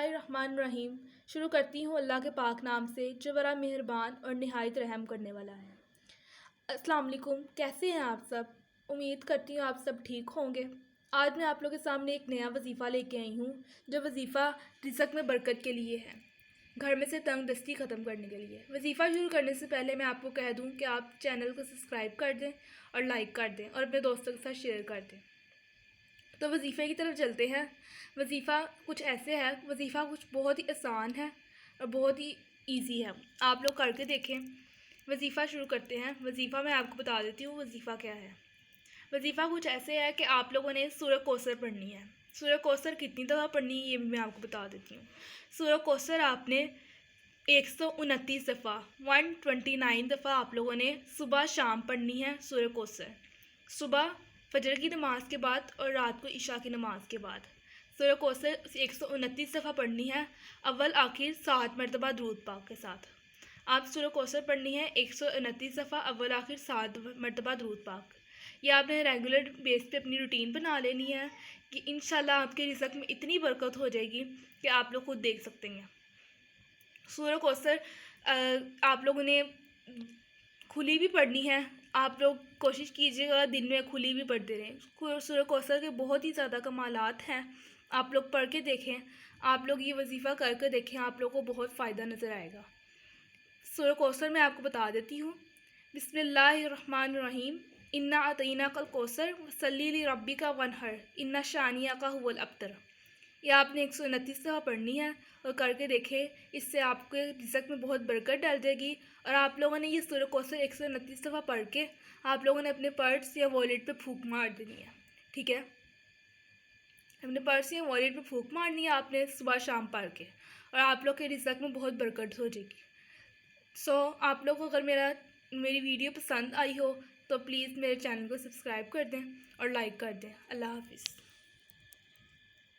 बिस्मिल्लाहिर्रहमानिर्रहीम। शुरू करती हूँ अल्लाह के पाक नाम से जो बड़ा मेहरबान और निहायत रहम करने वाला है। अस्सलाम वालेकुम, कैसे हैं आप सब? उम्मीद करती हूँ आप सब ठीक होंगे। आज मैं आप लोगों के सामने एक नया वजीफ़ा लेके आई हूँ जो वजीफ़ा रिज़्क़ में बरकत के लिए है, घर में से तंग दस्ती ख़त्म करने के लिए। वजीफ़ा शुरू करने से पहले मैं आपको कह दूँ कि आप चैनल को सब्सक्राइब कर दें और लाइक कर दें और अपने दोस्तों के साथ शेयर कर दें। तो वजीफ़े की तरफ चलते हैं। वजीफ़ा कुछ ऐसे है, वजीफ़ा कुछ बहुत ही आसान है और बहुत ही इजी है, आप लोग करके देखें। वजीफ़ा शुरू करते हैं। वजीफ़ा मैं आपको बता देती हूँ वजीफ़ा क्या है। वजीफ़ा कुछ ऐसे है कि आप लोगों ने सूरह कौसर पढ़नी है। सूरह कौसर कितनी दफ़ा पढ़नी है ये भी मैं आपको बता देती हूँ। सूरह कौसर आपने 129 दफ़ा 129 दफ़ा आप लोगों ने सुबह शाम पढ़नी है। सूरह कौसर सुबह फजर की नमाज़ के बाद और रात को इशा की नमाज़ के बाद सूरह कौसर 129 दफ़ा पढ़नी है, अव्वल आखिर 7 मरतबा दुरूद पाक के साथ। आप सूरह कौसर पढ़नी है 129 दफ़ा, अव्वल आखिर 7 मरतबा दुरूद पाक। ये आपने रेगुलर बेस पे अपनी रूटीन बना लेनी है कि इंशाल्लाह आपके रिज़्क़ में इतनी बरकत हो जाएगी कि आप लोग खुद देख सकते हैं। सूरह कौसर आप लोगों ने खुली भी पढ़नी है। आप लोग कोशिश कीजिएगा दिन में खुली भी पढ़ते रहें। सूरह कौसर के बहुत ही ज़्यादा कमालात हैं, आप लोग पढ़ के देखें। आप लोग ये वजीफ़ा कर देखें, आप लोगों को बहुत फ़ायदा नज़र आएगा। सूरह कौसर मैं आपको बता देती हूँ। बिस्मिल्लाहिर्रहमानिर्रहीम। इन्ना अतईना कल कौसर सल्ली ली रब्बिका वनहर इन्ना शानिया का हुवल अब्तर। ये आपने 129 दफ़ा पढ़नी है और करके देखें, इससे आपके रिज़्क़ में बहुत बरकत डाल जाएगी। और आप लोगों ने ये सूरह कौसर 129 दफ़ा पढ़ के आप लोगों ने अपने पर्स या वॉलेट पे फूंक मार देनी है, ठीक है? अपने पर्स या वॉलेट पे फूंक मारनी है आपने सुबह शाम पढ़ के, और आप लोग के रिज़्क़ में बहुत बरकत हो जाएगी। आप लोग को अगर मेरी वीडियो पसंद आई हो तो प्लीज़ मेरे चैनल को सब्सक्राइब कर दें और लाइक कर दें। अल्लाह हाफ़िज़।